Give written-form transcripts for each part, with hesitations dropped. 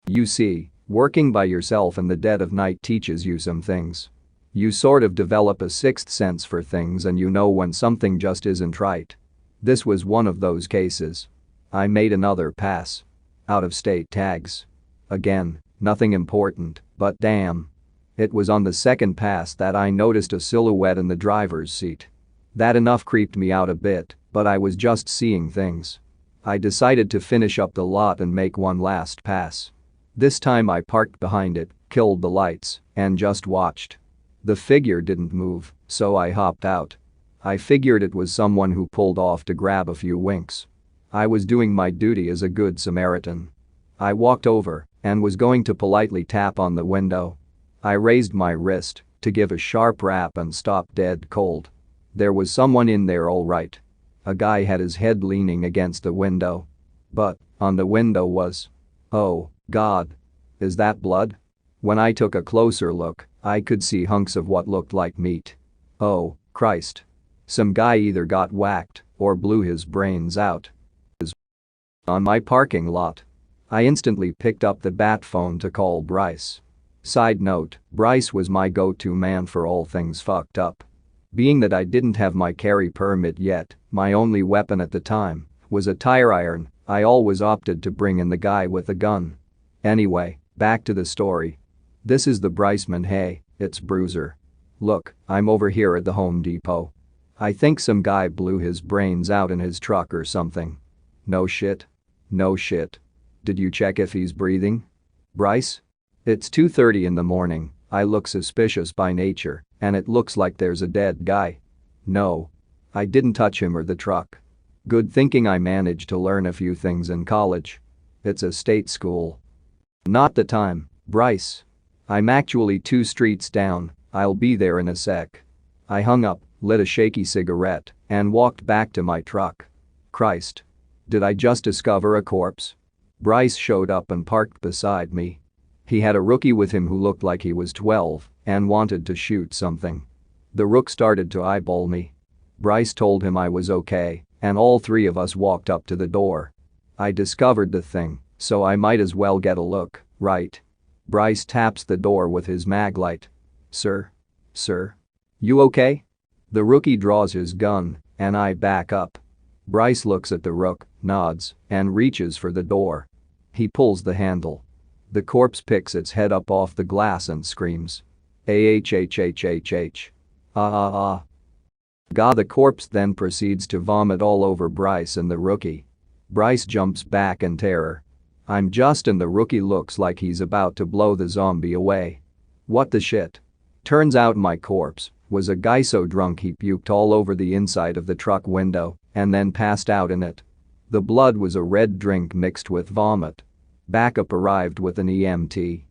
You see, working by yourself in the dead of night teaches you some things. You sort of develop a sixth sense for things and you know when something just isn't right. This was one of those cases. I made another pass. Out-of-state tags. Again, nothing important, but damn. It was on the second pass that I noticed a silhouette in the driver's seat. That enough creeped me out a bit, but I was just seeing things. I decided to finish up the lot and make one last pass. This time I parked behind it, killed the lights, and just watched. The figure didn't move, so I hopped out. I figured it was someone who pulled off to grab a few winks. I was doing my duty as a good Samaritan. I walked over and was going to politely tap on the window. I raised my wrist to give a sharp rap and stopped dead cold. There was someone in there all right. A guy had his head leaning against the window. But on the window was… oh, God. Is that blood? When I took a closer look, I could see hunks of what looked like meat. Oh, Christ. Some guy either got whacked or blew his brains out. On my parking lot. I instantly picked up the bat phone to call Bryce. Side note, Bryce was my go-to man for all things fucked up. Being that I didn't have my carry permit yet, my only weapon at the time was a tire iron. I always opted to bring in the guy with a gun. Anyway, back to the story. This is the Bryceman. Hey, it's Bruiser. Look, I'm over here at the Home Depot. I think some guy blew his brains out in his truck or something. No shit? No shit. Did you check if he's breathing? Bryce? It's 2:30 in the morning. I look suspicious by nature, and it looks like there's a dead guy. No. I didn't touch him or the truck. Good thinking. I managed to learn a few things in college. It's a state school. Not the time, Bryce. I'm actually 2 streets down. I'll be there in a sec. I hung up, lit a shaky cigarette, and walked back to my truck. Christ. Did I just discover a corpse? Bryce showed up and parked beside me. He had a rookie with him who looked like he was 12 and wanted to shoot something. The rook started to eyeball me. Bryce told him I was okay, and all 3 of us walked up to the door. I discovered the thing, so I might as well get a look, right? Bryce taps the door with his mag light. Sir? Sir? You okay? The rookie draws his gun, and I back up. Bryce looks at the rook, nods, and reaches for the door. He pulls the handle. The corpse picks its head up off the glass and screams. Ah. God. The corpse then proceeds to vomit all over Bryce and the rookie. Bryce jumps back in terror. I'm just and the rookie looks like he's about to blow the zombie away. What the shit? Turns out my corpse was a guy so drunk he puked all over the inside of the truck window and then passed out in it. The blood was a red drink mixed with vomit. Backup arrived with an EMT.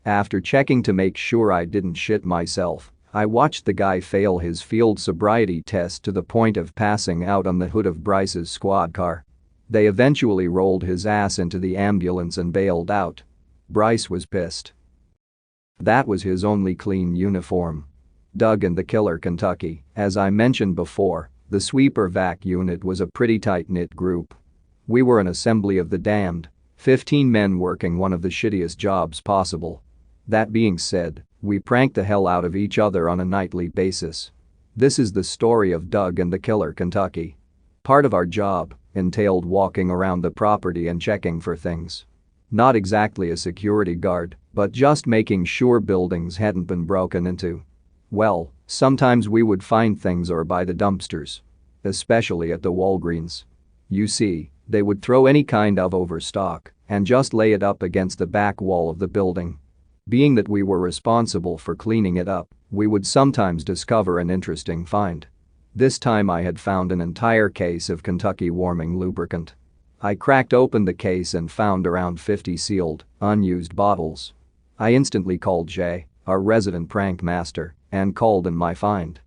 After checking to make sure I didn't shit myself, I watched the guy fail his field sobriety test to the point of passing out on the hood of Bryce's squad car. They eventually rolled his ass into the ambulance and bailed out. Bryce was pissed. That was his only clean uniform. Doug and the Killer Kentucky, as I mentioned before, the sweeper vac unit was a pretty tight-knit group. We were an assembly of the damned. 15 men working one of the shittiest jobs possible. That being said, we pranked the hell out of each other on a nightly basis. This is the story of Doug and the Killer Kentucky. Part of our job entailed walking around the property and checking for things. Not exactly a security guard, but just making sure buildings hadn't been broken into. Well, sometimes we would find things or by the dumpsters. Especially at the Walgreens. You see, they would throw any kind of overstock and just lay it up against the back wall of the building. Being that we were responsible for cleaning it up, we would sometimes discover an interesting find. This time I had found an entire case of Kentucky warming lubricant. I cracked open the case and found around 50 sealed, unused bottles. I instantly called Jay, our resident prank master, and called in my find.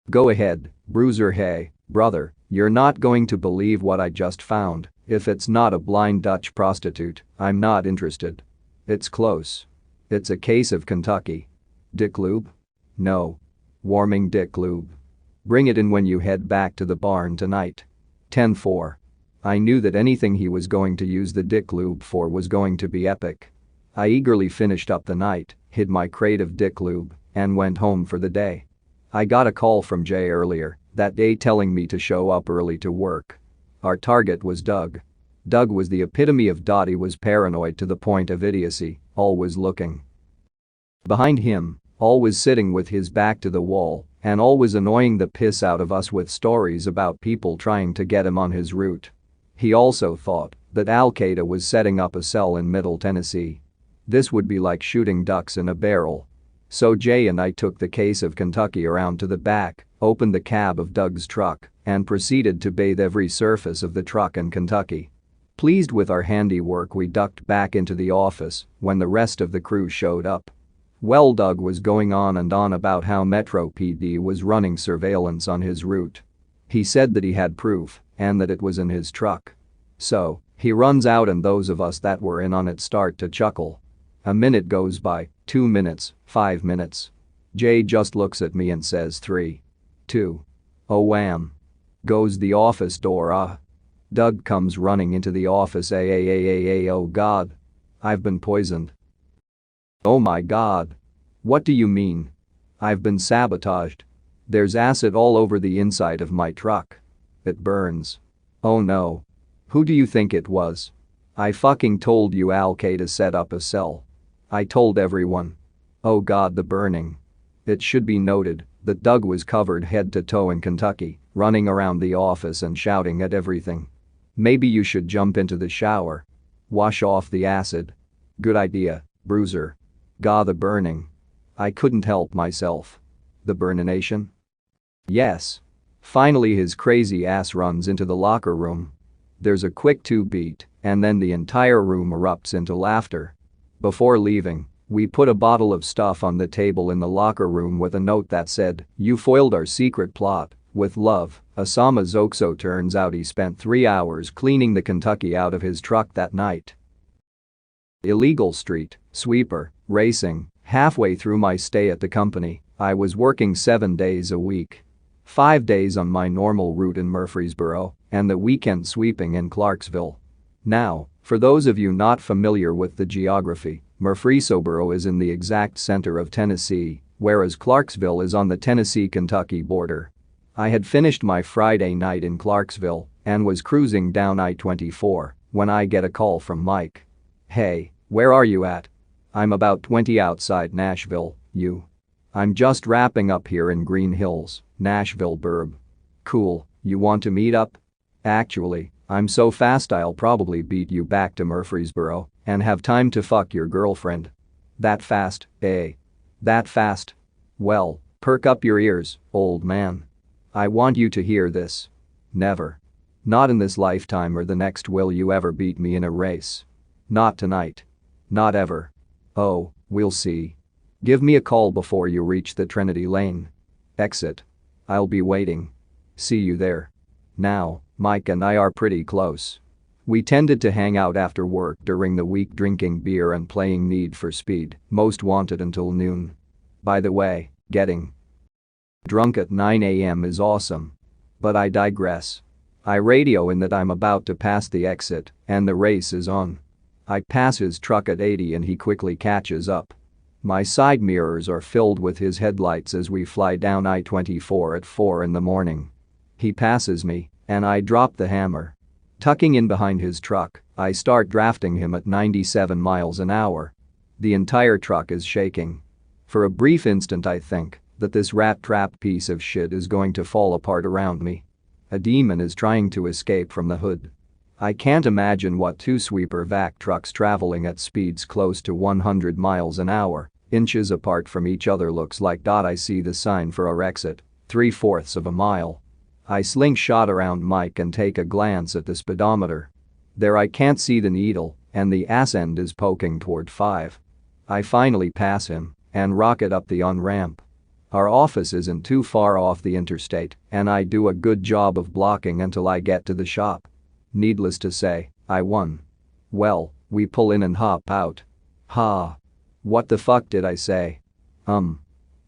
Go ahead, Bruiser. Hey, brother, you're not going to believe what I just found. If it's not a blind Dutch prostitute, I'm not interested. It's close. It's a case of Kentucky. Dick lube? No. Warming dick lube. Bring it in when you head back to the barn tonight. 10-4. I knew that anything he was going to use the dick lube for was going to be epic. I eagerly finished up the night, hid my crate of dick lube, and went home for the day. I got a call from Jay earlier that day telling me to show up early to work. Our target was Doug. Doug was the epitome of he was paranoid to the point of idiocy, always looking behind him, always sitting with his back to the wall, and always annoying the piss out of us with stories about people trying to get him on his route. He also thought that Al-Qaeda was setting up a cell in Middle Tennessee. This would be like shooting ducks in a barrel. So Jay and I took the case of Kentucky around to the back, opened the cab of Doug's truck, and proceeded to bathe every surface of the truck in Kentucky. Pleased with our handiwork, we ducked back into the office when the rest of the crew showed up. Well, Doug was going on and on about how Metro PD was running surveillance on his route. He said that he had proof and that it was in his truck. So, he runs out and those of us that were in on it start to chuckle. A minute goes by, 2 minutes, 5 minutes. Jay just looks at me and says 3, 2. Oh wham. Goes the office door. Doug comes running into the office. Oh god. I've been poisoned. Oh my god. What do you mean? I've been sabotaged. There's acid all over the inside of my truck. It burns. Oh no. Who do you think it was? I fucking told you Al-Qaeda set up a cell. I told everyone. Oh god, the burning. It should be noted that Doug was covered head to toe in Kentucky, running around the office and shouting at everything. Maybe you should jump into the shower. Wash off the acid. Good idea, Bruiser. God, the burning. I couldn't help myself. The burnination? Yes. Finally his crazy ass runs into the locker room. There's a quick 2 beat, and then the entire room erupts into laughter. Before leaving, we put a bottle of stuff on the table in the locker room with a note that said, "You foiled our secret plot. With love, Osama Zoxo." Turns out he spent 3 hours cleaning the Kentucky out of his truck that night. Illegal street sweeper racing. Halfway through my stay at the company, I was working 7 days a week. 5 days on my normal route in Murfreesboro and the weekend sweeping in Clarksville. Now, for those of you not familiar with the geography, Murfreesboro is in the exact center of Tennessee, whereas Clarksville is on the Tennessee-Kentucky border. I had finished my Friday night in Clarksville and was cruising down I-24 when I get a call from Mike. "Hey, where are you at?" "I'm about 20 outside Nashville, you?" "I'm just wrapping up here in Green Hills, Nashville burb." "Cool, you want to meet up?" "Actually, I'm so fast I'll probably beat you back to Murfreesboro and have time to fuck your girlfriend." "That fast, eh? That fast?" "Well, perk up your ears, old man. I want you to hear this. Never. Not in this lifetime or the next will you ever beat me in a race. Not tonight. Not ever. Oh, we'll see. Give me a call before you reach the Trinity Lane exit. I'll be waiting. See you there." Now, Mike and I are pretty close. We tended to hang out after work during the week drinking beer and playing Need for Speed Most Wanted until noon. By the way, getting drunk at 9 a.m. is awesome. But I digress. I radio in that I'm about to pass the exit and the race is on. I pass his truck at 80 and he quickly catches up. My side mirrors are filled with his headlights as we fly down I-24 at 4 in the morning. He passes me and I drop the hammer. Tucking in behind his truck, I start drafting him at 97 miles an hour. The entire truck is shaking. For a brief instant I think that this rat trap piece of shit is going to fall apart around me. A demon is trying to escape from the hood. I can't imagine what 2 sweeper vac trucks traveling at speeds close to 100 miles an hour, inches apart from each other looks like. I see the sign for our exit, 3/4 of a mile. I slingshot around Mike and take a glance at the speedometer. There I can't see the needle and the ass end is poking toward 5. I finally pass him and rocket up the on-ramp. Our office isn't too far off the interstate and I do a good job of blocking until I get to the shop. Needless to say, I won. Well, we pull in and hop out. Ha. What the fuck did I say?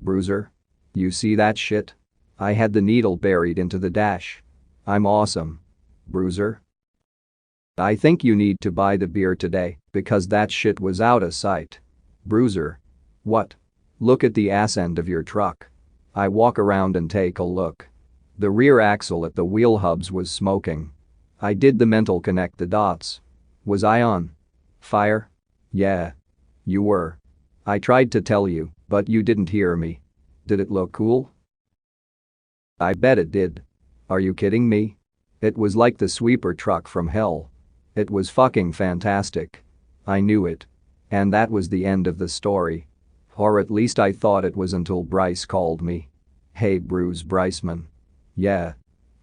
Bruiser? You see that shit? I had the needle buried into the dash. I'm awesome. Bruiser? I think you need to buy the beer today because that shit was out of sight. Bruiser. What? Look at the ass end of your truck. I walk around and take a look. The rear axle at the wheel hubs was smoking. I did the mental connect the dots. Was I on fire? Yeah. You were. I tried to tell you, but you didn't hear me. Did it look cool? I bet it did. Are you kidding me? It was like the sweeper truck from hell. It was fucking fantastic. I knew it. And that was the end of the story. Or at least I thought it was until Bryce called me. Hey Bruce Bryceman. Yeah.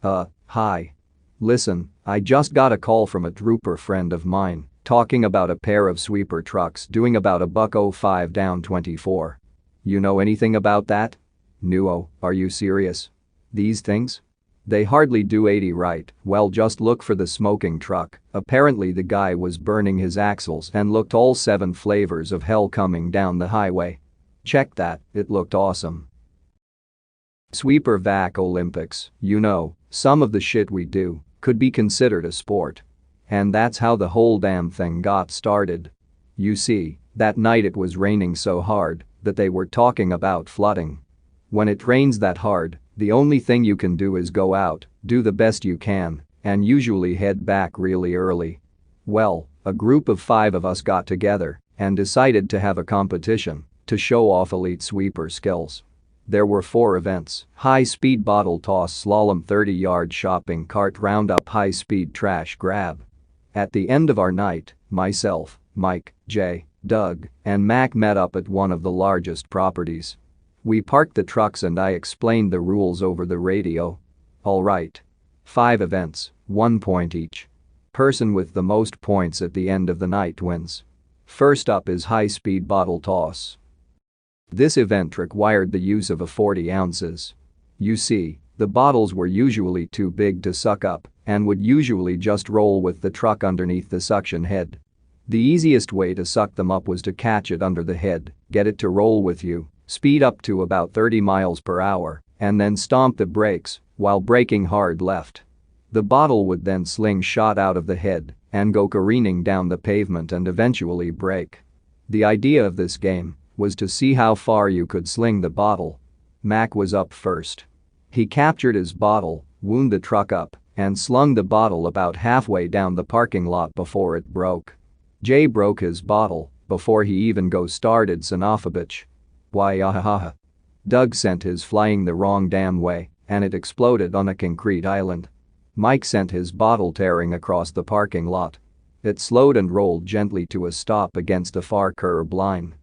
Hi. Listen, I just got a call from a trooper friend of mine talking about a pair of sweeper trucks doing about $1.05 down 24. You know anything about that? No, are you serious? These things? They hardly do 80 right. Well, just look for the smoking truck. Apparently the guy was burning his axles and looked all 7 flavors of hell coming down the highway. Check that, it looked awesome. Sweeper Vac Olympics, you know, some of the shit we do could be considered a sport. And that's how the whole damn thing got started. You see, that night it was raining so hard that they were talking about flooding. When it rains that hard, the only thing you can do is go out, do the best you can, and usually head back really early. Well, a group of 5 of us got together and decided to have a competition to show off elite sweeper skills. There were 4 events: high-speed bottle toss, slalom, 30-yard shopping cart roundup, high-speed trash grab. At the end of our night, myself, Mike, Jay, Doug, and Mac met up at one of the largest properties. We parked the trucks and I explained the rules over the radio. Alright. 5 events, 1 point each. Person with the most points at the end of the night wins. First up is high-speed bottle toss. This event required the use of a 40 ounces. You see, the bottles were usually too big to suck up and would usually just roll with the truck underneath the suction head. The easiest way to suck them up was to catch it under the head, get it to roll with you, speed up to about 30 miles per hour, and then stomp the brakes while braking hard left. The bottle would then slingshot out of the head and go careening down the pavement and eventually break. The idea of this game was to see how far you could sling the bottle. Mac was up first. He captured his bottle, wound the truck up, and slung the bottle about halfway down the parking lot before it broke. Jay broke his bottle before he even started son of a bitch. Why ahaha. Doug sent his flying the wrong damn way and it exploded on a concrete island. Mike sent his bottle tearing across the parking lot. It slowed and rolled gently to a stop against a far curb line.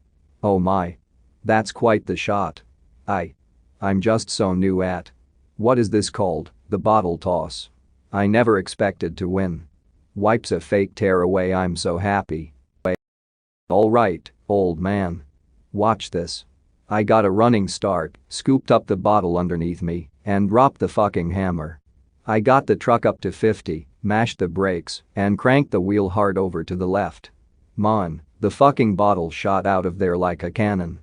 Oh my. That's quite the shot. I'm just so new at. What is this called? The bottle toss. I never expected to win. Wipes a fake tear away, I'm so happy. Alright, old man. Watch this. I got a running start, scooped up the bottle underneath me, and dropped the fucking hammer. I got the truck up to 50, mashed the brakes, and cranked the wheel hard over to the left. Man, the fucking bottle shot out of there like a cannon.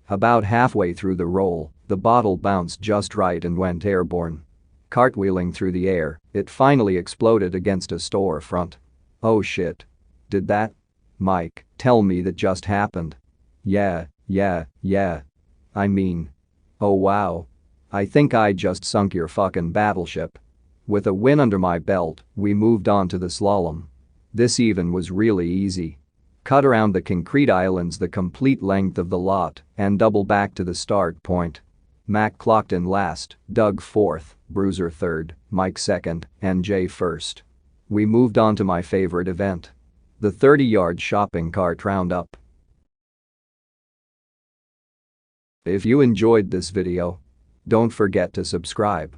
About halfway through the roll, the bottle bounced just right and went airborne. Cartwheeling through the air, it finally exploded against a storefront. Oh shit. Did that? Mike, tell me that just happened. Yeah. I mean. Oh wow. I think I just sunk your fucking battleship. With a win under my belt, we moved on to the slalom. This even was really easy. Cut around the concrete islands the complete length of the lot and double back to the start point. Mac clocked in last, Doug 4th, Bruiser 3rd, Mike 2nd, and Jay 1st. We moved on to my favorite event. The 30-yard shopping cart roundup. If you enjoyed this video, don't forget to subscribe.